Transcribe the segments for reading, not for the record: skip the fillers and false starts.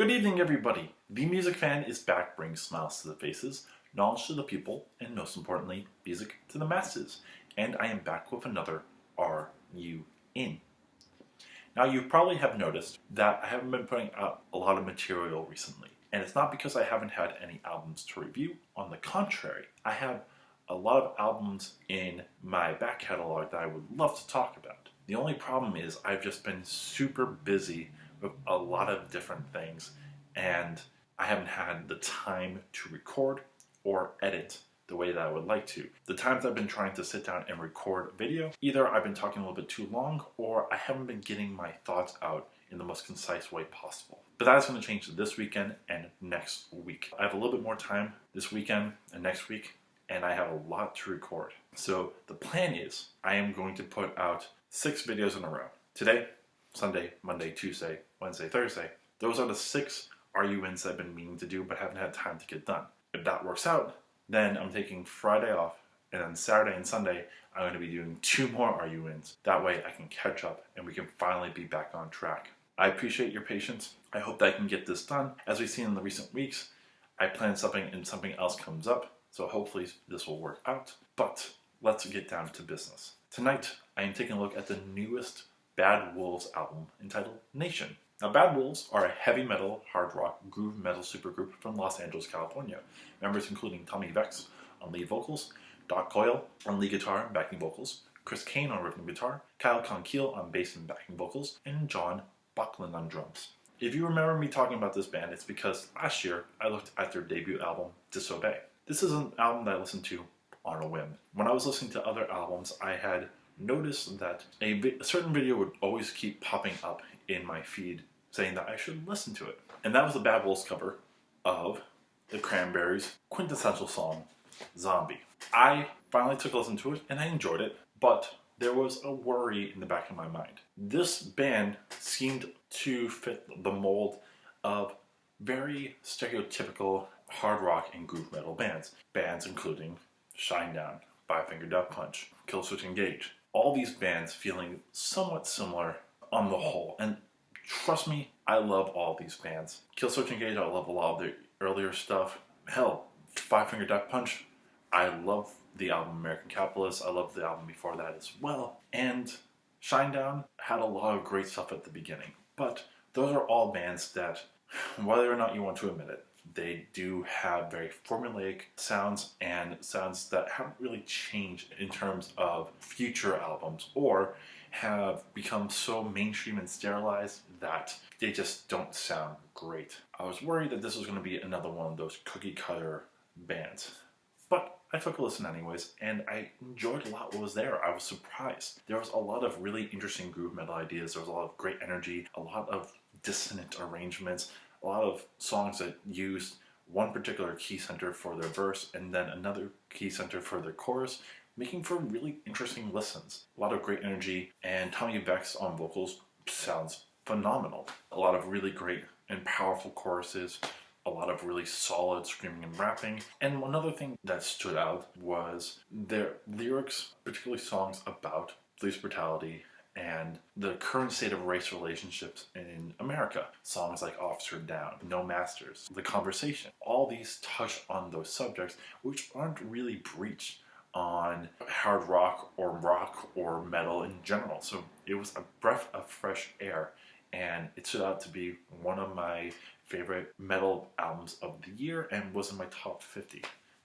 Good evening, everybody. The Music Fan is back, bringing smiles to the faces, knowledge to the people, and most importantly, music to the masses. And I am back with another Are You In? Now, you probably have noticed that I haven't been putting out a lot of material recently. And it's not because I haven't had any albums to review. On the contrary, I have a lot of albums in my back catalog that I would love to talk about. The only problem is I've just been super busy with a lot of different things, and I haven't had the time to record or edit the way that I would like to. The times I've been trying to sit down and record video, either I've been talking a little bit too long or I haven't been getting my thoughts out in the most concise way possible. But that is going to change this weekend and next week. I have a little bit more time this weekend and next week, and I have a lot to record. So the plan is I am going to put out 6 videos in a row. Today, Sunday, Monday, Tuesday, Wednesday, Thursday. Those are the 6 RUNs I've been meaning to do but haven't had time to get done. If that works out, then I'm taking Friday off, and then Saturday and Sunday I'm going to be doing 2 more RUNs. That way I can catch up and we can finally be back on track. I appreciate your patience. I hope that I can get this done. As we've seen in the recent weeks, I plan something and something else comes up, so hopefully this will work out. But let's get down to business. Tonight I am taking a look at the newest Bad Wolves album entitled N.A.T.I.O.N. Now, Bad Wolves are a heavy metal, hard rock, groove metal supergroup from Los Angeles, California. Members including Tommy Vex on lead vocals, Doc Coyle on lead guitar and backing vocals, Chris Kane on rhythm guitar, Kyle Conkeal on bass and backing vocals, and John Buckland on drums. If you remember me talking about this band, it's because last year I looked at their debut album, Disobey. This is an album that I listened to on a whim. When I was listening to other albums, I had noticed that a certain video would always keep popping up in my feed saying that I should listen to it. And that was the Bad Wolves cover of the Cranberries' quintessential song, Zombie. I finally took a listen to it and I enjoyed it, but there was a worry in the back of my mind. This band seemed to fit the mold of very stereotypical hard rock and groove metal bands. Bands including Shinedown, Five Finger Death Punch, Killswitch Engage. All these bands feeling somewhat similar on the whole. And trust me, I love all these bands. Killswitch Engage, I love a lot of their earlier stuff. Hell, Five Finger Death Punch, I love the album American Capitalist. I love the album before that as well. And Shinedown had a lot of great stuff at the beginning. But those are all bands that, whether or not you want to admit it, they do have very formulaic sounds and sounds that haven't really changed in terms of future albums or have become so mainstream and sterilized that they just don't sound great. I was worried that this was going to be another one of those cookie cutter bands. But I took a listen anyways, and I enjoyed a lot what was there. I was surprised. There was a lot of really interesting groove metal ideas. There was a lot of great energy, a lot of dissonant arrangements, a lot of songs that used one particular key center for their verse and then another key center for their chorus, making for really interesting listens. A lot of great energy, and Tommy Vex on vocals sounds phenomenal. A lot of really great and powerful choruses, a lot of really solid screaming and rapping. And one other thing that stood out was their lyrics, particularly songs about police brutality and the current state of race relationships in America. Songs like Officer Down, No Masters, The Conversation. All these touch on those subjects which aren't really breached on hard rock or metal in general. So it was a breath of fresh air, and it stood out to be one of my favorite metal albums of the year and was in my top 50.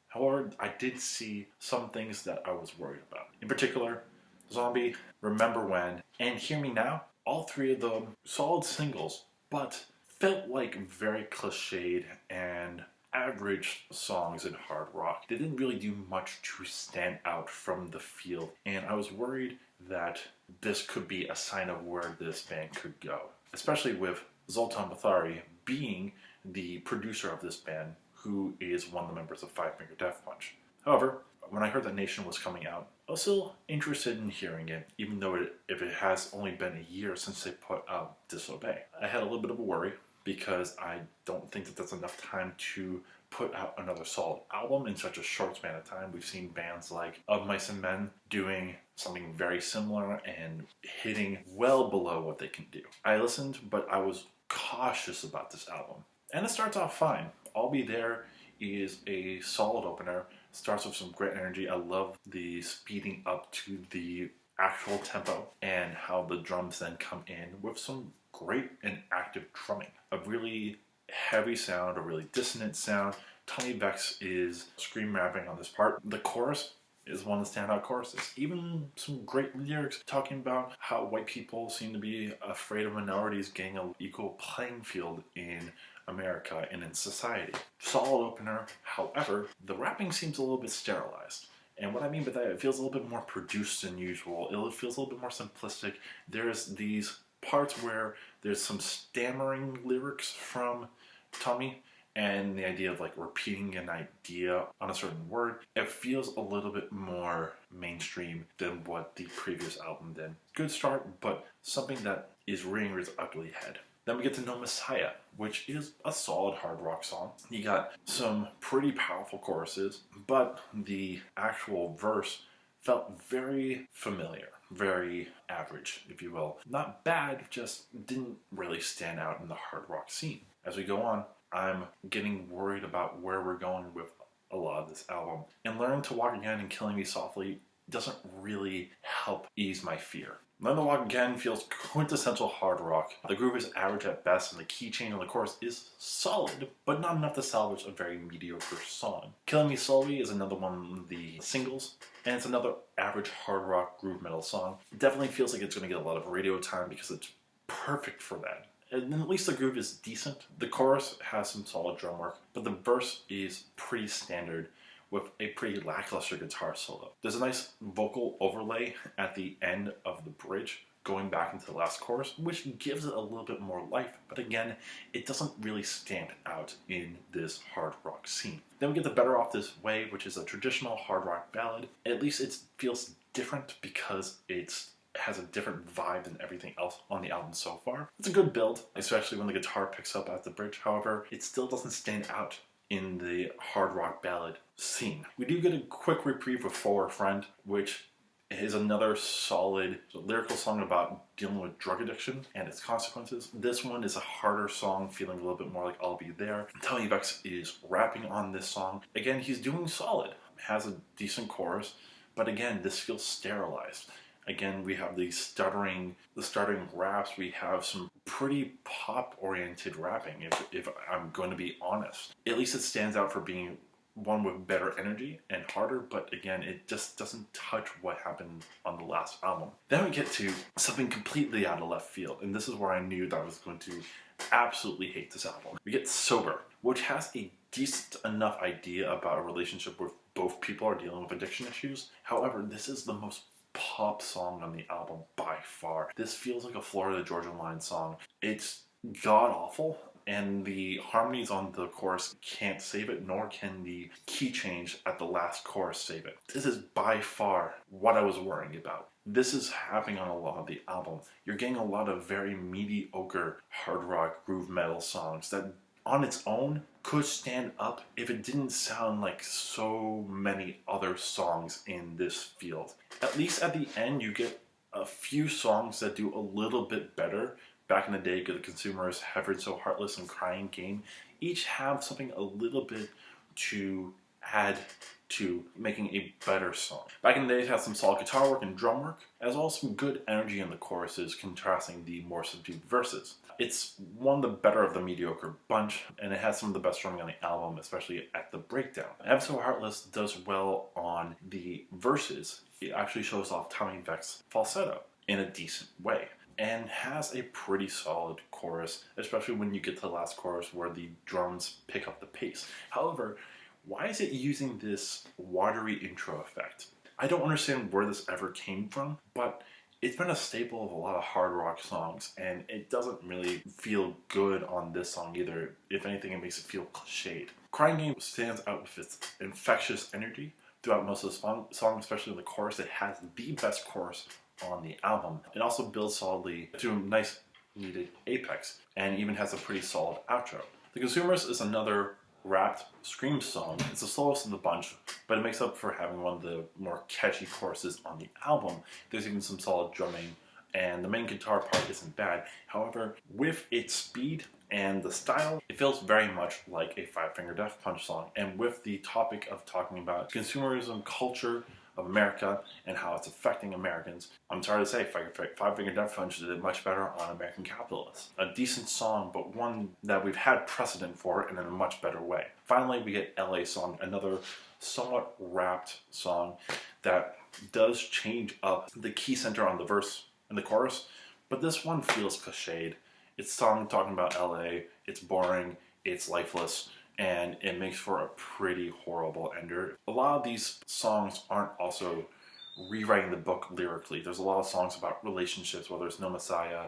However, I did see some things that I was worried about. In particular, Zombie, Remember When, and Hear Me Now. All 3 of them solid singles, but felt like very cliched and average songs in hard rock. They didn't really do much to stand out from the field, and I was worried that this could be a sign of where this band could go, especially with Zoltan Bathari being the producer of this band, who is one of the members of Five Finger Death Punch. However, when I heard that N.A.T.I.O.N was coming out, I was still interested in hearing it, even though if it has only been a year since they put out Disobey. I had a little bit of a worry because I don't think that that's enough time to put out another solid album in such a short span of time. We've seen bands like Of Mice and Men doing something very similar and hitting well below what they can do. I listened, but I was cautious about this album. And it starts off fine. I'll Be There is a solid opener. Starts with some great energy. I love the speeding up to the actual tempo and how the drums then come in with some great and active drumming. A really heavy sound, a really dissonant sound. Tommy Vex is scream rapping on this part. The chorus is one of the standout choruses. Even some great lyrics talking about how white people seem to be afraid of minorities getting an equal playing field in America and in society. Solid opener. However, the rapping seems a little bit sterilized. And what I mean by that, it feels a little bit more produced than usual. It feels a little bit more simplistic. There's these parts where there's some stammering lyrics from Tommy, and the idea of like repeating an idea on a certain word. It feels a little bit more mainstream than what the previous album did. Good start, but something that is rearing its ugly head. Then we get to No Messiah, which is a solid hard rock song. You got some pretty powerful choruses, but the actual verse felt very familiar, very average, if you will. Not bad, just didn't really stand out in the hard rock scene. As we go on, I'm getting worried about where we're going with a lot of this album. And Learning to Walk Again and Killing Me Softly doesn't really help ease my fear. Learn to Walk Again feels quintessential hard rock. The groove is average at best, and the key change on the chorus is solid, but not enough to salvage a very mediocre song. Killing Me Slowly is another one of the singles, and it's another average hard rock groove metal song. It definitely feels like it's going to get a lot of radio time because it's perfect for that. And at least the groove is decent. The chorus has some solid drum work, but the verse is pretty standard with a pretty lackluster guitar solo. There's a nice vocal overlay at the end of the bridge going back into the last chorus, which gives it a little bit more life, but again, it doesn't really stand out in this hard rock scene. Then we get the Better Off This Way, which is a traditional hard rock ballad. At least it feels different because it has a different vibe than everything else on the album so far. It's a good build, especially when the guitar picks up at the bridge. However, it still doesn't stand out in the hard rock ballad scene. We do get a quick reprieve with For a Friend, which is another solid lyrical song about dealing with drug addiction and its consequences. This one is a harder song, feeling a little bit more like I'll Be There. Tommy Vex is rapping on this song. Again, he's doing solid. Has a decent chorus, but again, this feels sterilized. Again, we have the stuttering raps. We have some pretty pop-oriented rapping, if I'm going to be honest. At least it stands out for being one with better energy and harder, but again, it just doesn't touch what happened on the last album. Then we get to something completely out of left field, and this is where I knew that I was going to absolutely hate this album. We get Sober, which has a decent enough idea about a relationship where both people are dealing with addiction issues. However, this is the most pop song on the album by far. This feels like a Florida Georgia Line song. It's god awful, and the harmonies on the chorus can't save it, nor can the key change at the last chorus save it. This is by far what I was worrying about. This is happening on a lot of the album. You're getting a lot of very mediocre hard rock groove metal songs that on its own could stand up if it didn't sound like so many other songs in this field. At least at the end, you get a few songs that do a little bit better. Back in the day, the Consumerist, Heaven So Heartless, and Crying Game each have something a little bit to add to making a better song. Back in the day, it had some solid guitar work and drum work, as well as some good energy in the choruses, contrasting the more subdued verses. It's one of the better of the mediocre bunch, and it has some of the best drumming on the album, especially at the breakdown. Heaven So Heartless does well on the verses. It actually shows off Tommy Vex's falsetto in a decent way, and has a pretty solid chorus, especially when you get to the last chorus where the drums pick up the pace. However, why is it using this watery intro effect? I don't understand where this ever came from, but it's been a staple of a lot of hard rock songs, and it doesn't really feel good on this song either. If anything, it makes it feel cliched. Crying Game stands out with its infectious energy throughout most of the song, especially in the chorus. It has the best chorus on the album. It also builds solidly to a nice needed apex, and even has a pretty solid outro. The Consumerist is another rapped scream song. It's the slowest of the bunch, but it makes up for having one of the more catchy choruses on the album. There's even some solid drumming and the main guitar part isn't bad. However, with its speed and the style, it feels very much like a Five Finger Death Punch song. And with the topic of talking about consumerism culture of America and how it's affecting Americans, I'm sorry to say, Five Finger Death Punch did much better on American Capitalists. A decent song, but one that we've had precedent for and in a much better way. Finally, we get LA Song, another somewhat rapped song that does change up the key center on the verse and the chorus, but this one feels cliched. It's a song talking about LA, it's boring, it's lifeless, and it makes for a pretty horrible ender. A lot of these songs aren't also rewriting the book lyrically. There's a lot of songs about relationships, whether it's No Messiah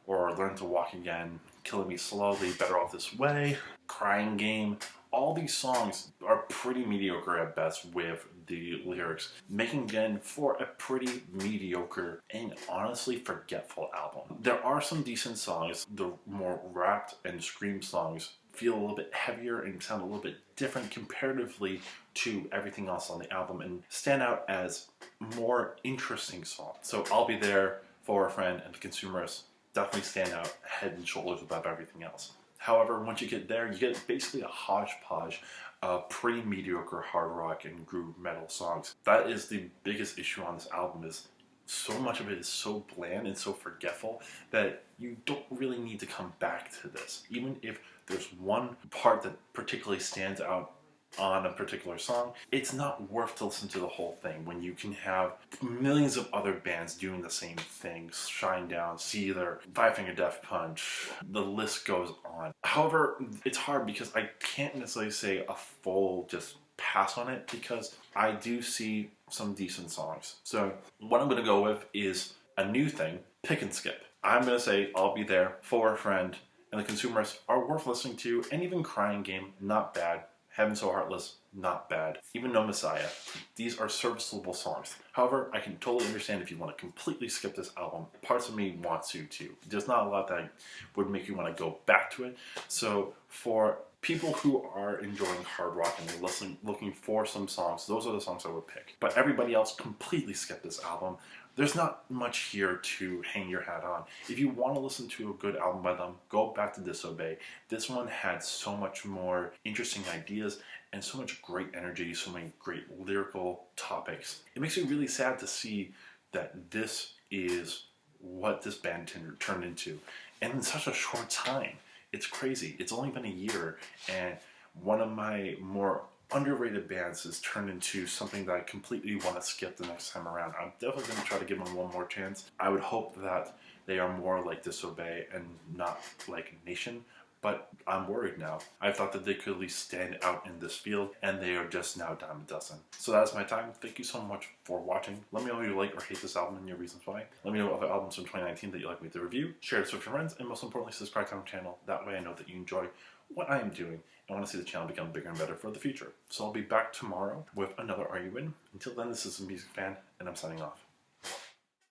or Learn to Walk Again, Killing Me Slowly, Better Off This Way, Crying Game. All these songs are pretty mediocre at best with the lyrics, making again for a pretty mediocre and honestly forgetful album. There are some decent songs. The more rapped and scream songs feel a little bit heavier and sound a little bit different comparatively to everything else on the album and stand out as more interesting songs. So I'll Be There, For a Friend, and The Consumerist definitely stand out head and shoulders above everything else. However, once you get there, you get basically a hodgepodge of pretty mediocre hard rock and groove metal songs. That is the biggest issue on this album, is so much of it is so bland and so forgetful that you don't really need to come back to this. Even if there's one part that particularly stands out on a particular song, it's not worth to listen to the whole thing when you can have millions of other bands doing the same things. Shinedown, Seether, Five Finger Death Punch, the list goes on. However, it's hard because I can't necessarily say a full just pass on it, because I do see some decent songs. So what I'm going to go with is a new thing, Pick and Skip. I'm going to say I'll Be There, For a Friend, and The Consumerist are worth listening to, and even Crying Game, not bad. Heaven So Heartless, not bad. Even No Messiah. These are serviceable songs. However, I can totally understand if you want to completely skip this album. Parts of me want to too. There's not a lot that would make you want to go back to it. So for people who are enjoying hard rock and they're looking for some songs, those are the songs I would pick. But everybody else, completely skip this album. There's not much here to hang your hat on. If you want to listen to a good album by them, go back to Disobey. This one had so much more interesting ideas and so much great energy, so many great lyrical topics. It makes me really sad to see that this is what this band turned into, and in such a short time. It's crazy. It's only been a year, and one of my more underrated bands has turned into something that I completely want to skip the next time around. I'm definitely going to try to give them one more chance. I would hope that they are more like Disobey and not like Nation, but I'm worried now. I thought that they could at least stand out in this field, and they are just now dime a dozen. So that's my time. Thank you so much for watching. Let me know if you like or hate this album and your reasons why. Let me know other albums from 2019 that you'd like me to review. Share this with your friends, and most importantly, subscribe to my channel. That way I know that you enjoy what I am doing. I want to see the channel become bigger and better for the future. So I'll be back tomorrow with another Are You In? Until then, this is a Music Fan, and I'm signing off.